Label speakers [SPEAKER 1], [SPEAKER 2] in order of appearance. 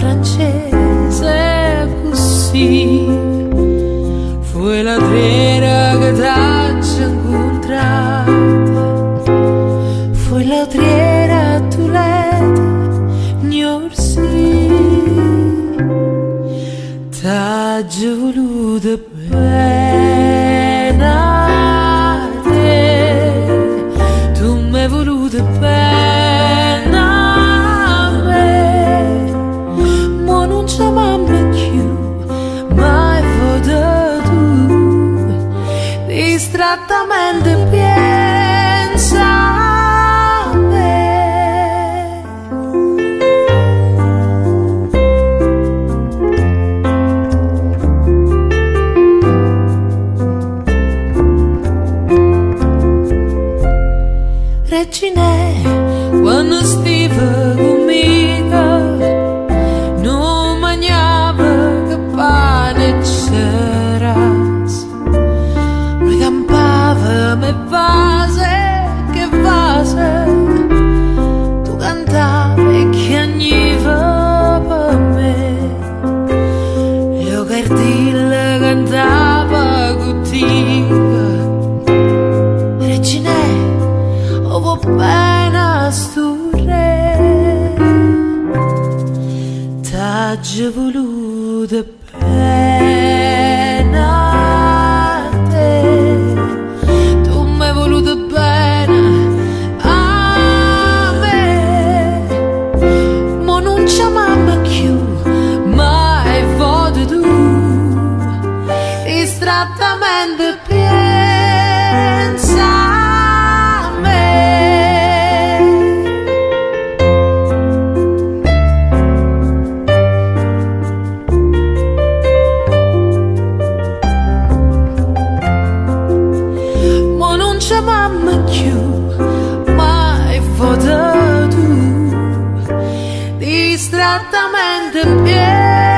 [SPEAKER 1] francese così. Fu la triera che t'ha incontrato, fu la triera tu l'hai gnorsi. T'ha già voluto bene a te, tu m'hai voluto bene a me, ma non c'è mamma più, mai foto tu, distrattamente pensa a me. Regine, quando stiva conmigo, non mangiava che pane e ceras, mi campava me vase, che vase, tu cantavi e chiagniva per me, io cardilla cantava contigo. Regine, ovo bene sto re, t'ha già voluto bene a te, tu m'hai voluto bene a me, ma non c'è mamma più, mai foto tu, distrattamente pensa. Mamma più, mai foto tu, distrattamente piena.